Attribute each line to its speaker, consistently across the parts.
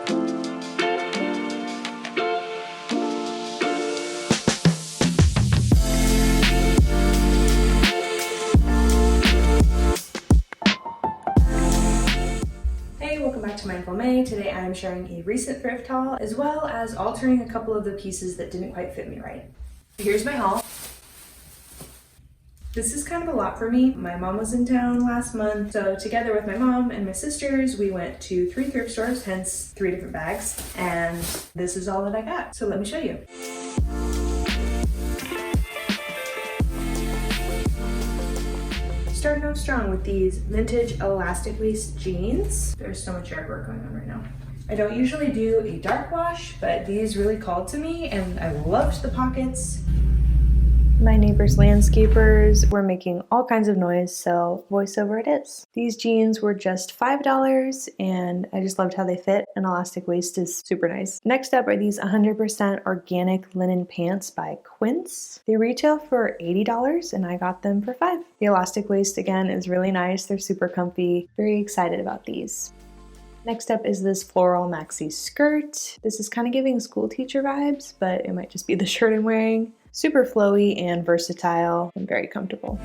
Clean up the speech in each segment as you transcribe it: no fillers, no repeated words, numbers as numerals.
Speaker 1: Hey, welcome back to Mindful May. Today I am sharing a recent thrift haul as well as altering a couple of the pieces that didn't quite fit me right. Here's my haul. This is kind of a lot for me. My mom was in town last month, so together with my mom and my sisters, we went to 3 thrift stores, hence 3 different bags, and this is all that I got. So let me show you. Starting off strong with these vintage elastic waist jeans. There's so much yard work going on right now. I don't usually do a dark wash, but these really called to me and I loved the pockets. My neighbor's landscapers were making all kinds of noise, so voiceover it is. These jeans were just $5 and I just loved how they fit. An elastic waist is super nice. Next up are these 100% organic linen pants by Quince. They retail for $80 and I got them for $5. The elastic waist again is really nice. They're super comfy. Very excited about these. Next up is this floral maxi skirt. This is kind of giving school teacher vibes, but it might just be the shirt I'm wearing. Super flowy and versatile and very comfortable.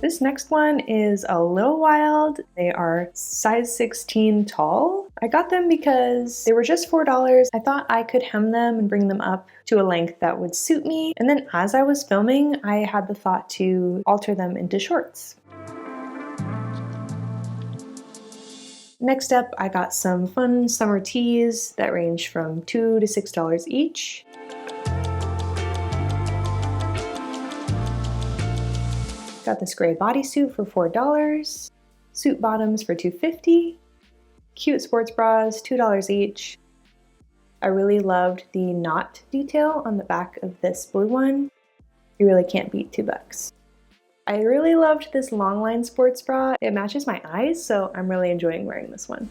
Speaker 1: This next one is a little wild. They are size 16 tall. I got them because they were just $4. I thought I could hem them and bring them up to a length that would suit me. And then as I was filming, I had the thought to alter them into shorts. Next up, I got some fun summer tees that range from $2 to $6 each. Got this gray bodysuit for $4, suit bottoms for $2.50, cute sports bras, $2 each. I really loved the knot detail on the back of this blue one. You really can't beat $2. I really loved this long line sports bra. It matches my eyes, so I'm really enjoying wearing this one.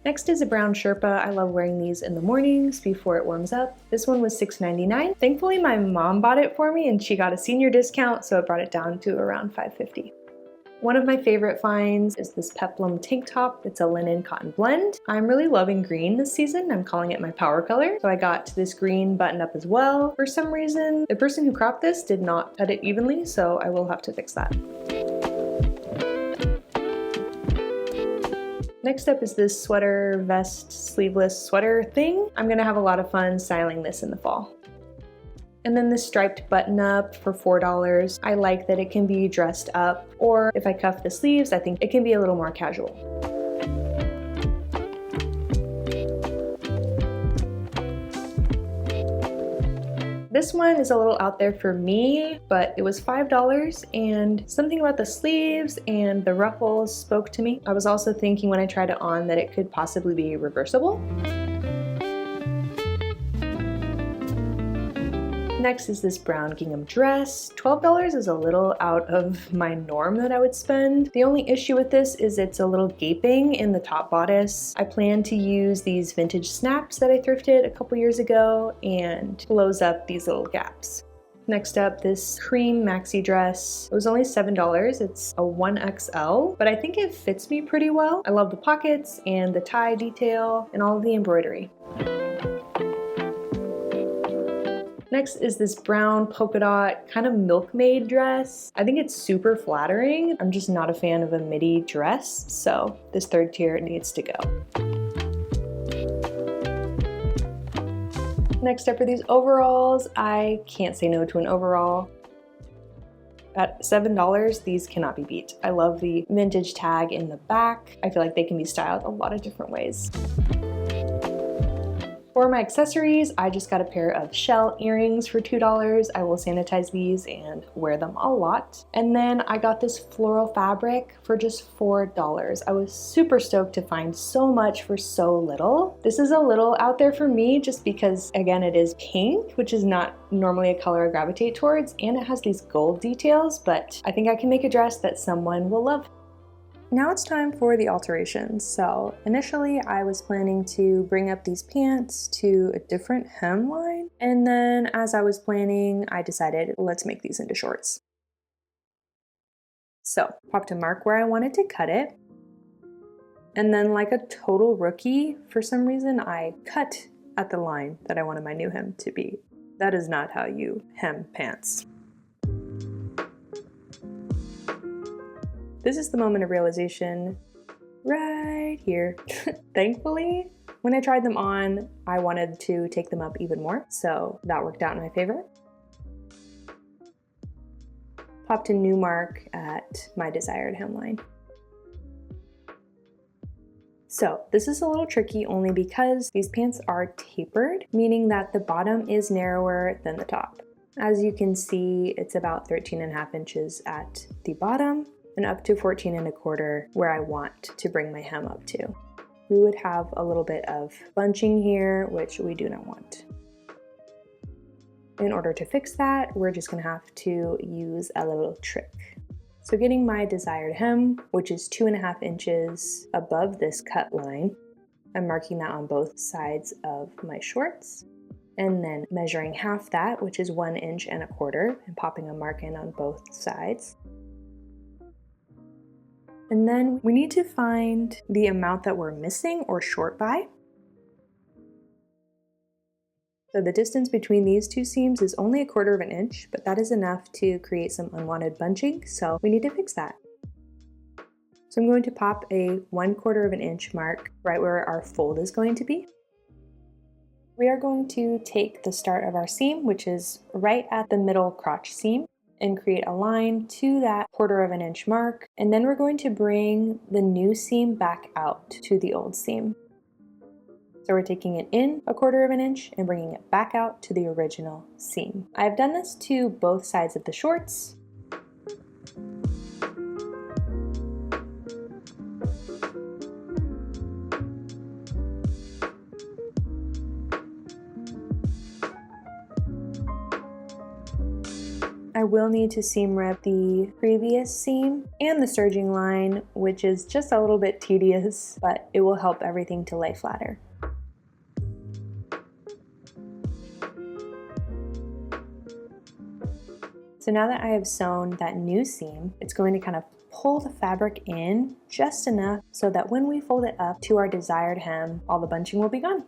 Speaker 1: Next is a brown Sherpa. I love wearing these in the mornings before it warms up. This one was $6.99. Thankfully, my mom bought it for me and she got a senior discount, so it brought it down to around $5.50. One of my favorite finds is this peplum tank top. It's a linen cotton blend. I'm really loving green this season. I'm calling it my power color. So I got this green button up as well. For some reason, the person who cropped this did not cut it evenly, so I will have to fix that. Next up is this sweater vest sleeveless sweater thing. I'm gonna have a lot of fun styling this in the fall. And then this striped button up for $4. I like that it can be dressed up, or if I cuff the sleeves, I think it can be a little more casual. This one is a little out there for me, but it was $5 and something about the sleeves and the ruffles spoke to me. I was also thinking when I tried it on that it could possibly be reversible. Next is this brown gingham dress. $12 is a little out of my norm that I would spend. The only issue with this is it's a little gaping in the top bodice. I plan to use these vintage snaps that I thrifted a couple years ago and close up these little gaps. Next up, this cream maxi dress. It was only $7. It's a 1XL, but I think it fits me pretty well. I love the pockets and the tie detail and all of the embroidery. Next is this brown polka dot kind of milkmaid dress. I think it's super flattering. I'm just not a fan of a midi dress, so this third tier needs to go. Next up are these overalls. I can't say no to an overall. At $7, these cannot be beat. I love the vintage tag in the back. I feel like they can be styled a lot of different ways. For my accessories, I just got a pair of shell earrings for $2. I will sanitize these and wear them a lot. And then I got this floral fabric for just $4. I was super stoked to find so much for so little. This is a little out there for me just because, again, it is pink, which is not normally a color I gravitate towards, and it has these gold details, but I think I can make a dress that someone will love. Now it's time for the alterations. So initially I was planning to bring up these pants to a different hemline, and then as I was planning, I decided let's make these into shorts. So popped a mark where I wanted to cut it, And then, like a total rookie, for some reason I cut at the line that I wanted my new hem to be. That is not how you hem pants. This is the moment of realization right here. Thankfully, when I tried them on, I wanted to take them up even more, so that worked out in my favor. Popped a new mark at my desired hemline. So this is a little tricky only because these pants are tapered, meaning that the bottom is narrower than the top. As you can see, it's about 13.5 inches at the bottom and up to 14.25 where I want to bring my hem up to. We would have a little bit of bunching here, which we do not want. In order to fix that, we're just gonna have to use a little trick. So getting my desired hem, which is 2.5 inches above this cut line, I'm marking that on both sides of my shorts, and then measuring half that, which is 1.25 inches, and popping a mark in on both sides. And then we need to find the amount that we're missing or short by. So the distance between these two seams is only 1/4 inch, but that is enough to create some unwanted bunching, so we need to fix that. So I'm going to pop a 1/4 inch mark right where our fold is going to be. We are going to take the start of our seam, which is right at the middle crotch seam, and create a line to that 1/4 inch mark, and then we're going to bring the new seam back out to the old seam. So we're taking it in 1/4 inch and bringing it back out to the original seam. I've done this to both sides of the shorts. I will need to seam rip the previous seam and the serging line, which is just a little bit tedious, but it will help everything to lay flatter. So now that I have sewn that new seam, it's going to kind of pull the fabric in just enough so that when we fold it up to our desired hem, all the bunching will be gone.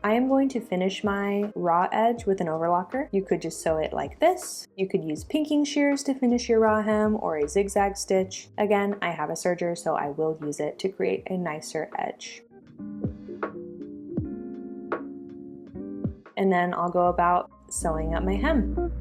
Speaker 1: I am going to finish my raw edge with an overlocker. You could just sew it like this. You could use pinking shears to finish your raw hem or a zigzag stitch. Again, I have a serger, so I will use it to create a nicer edge. And then I'll go about sewing up my hem.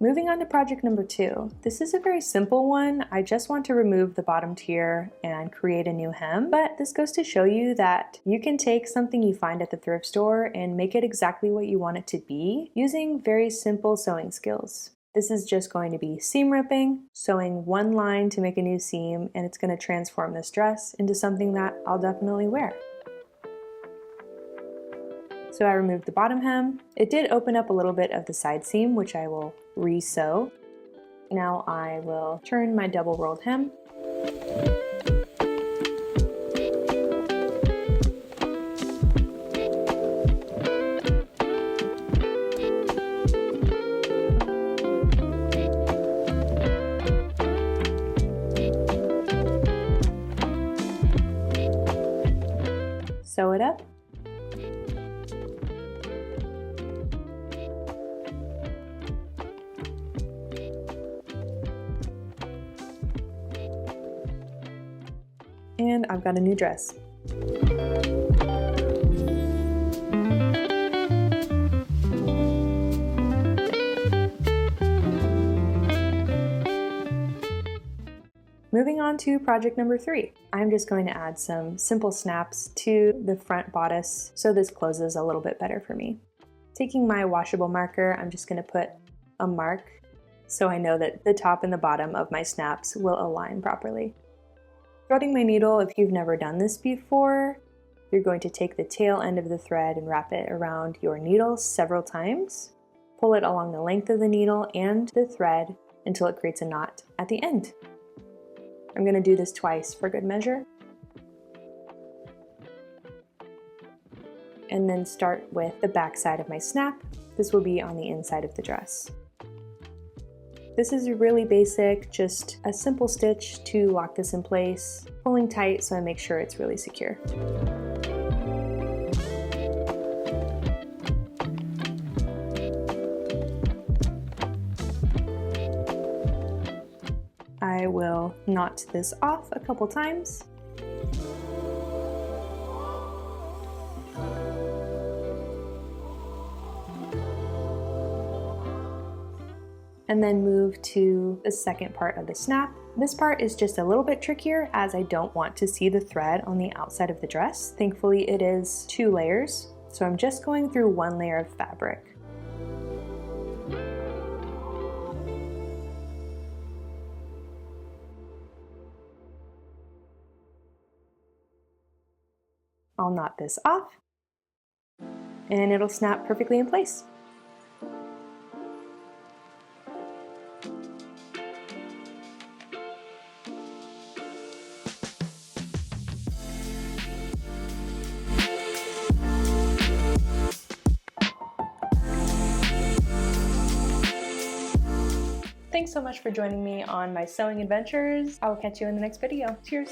Speaker 1: Moving on to project number 2. This is a very simple one. I just want to remove the bottom tier and create a new hem, but this goes to show you that you can take something you find at the thrift store and make it exactly what you want it to be using very simple sewing skills. This is just going to be seam ripping, sewing one line to make a new seam, and it's going to transform this dress into something that I'll definitely wear. So I removed the bottom hem. It did open up a little bit of the side seam, which I will re-sew. Now I will turn my double rolled hem. Sew it up. And I've got a new dress. Moving on to project number 3. I'm just going to add some simple snaps to the front bodice so this closes a little bit better for me. Taking my washable marker, I'm just going to put a mark so I know that the top and the bottom of my snaps will align properly. Threading my needle, if you've never done this before, you're going to take the tail end of the thread and wrap it around your needle several times. Pull it along the length of the needle and the thread until it creates a knot at the end. I'm gonna do this twice for good measure. And then start with the back side of my snap. This will be on the inside of the dress. This is really basic, just a simple stitch to lock this in place, pulling tight so I make sure it's really secure. I will knot this off a couple times. And then move to the second part of the snap. This part is just a little bit trickier as I don't want to see the thread on the outside of the dress. Thankfully it is 2 layers, so I'm just going through 1 layer of fabric. I'll knot this off and it'll snap perfectly in place. Thanks so much for joining me on my sewing adventures. I will catch you in the next video. Cheers!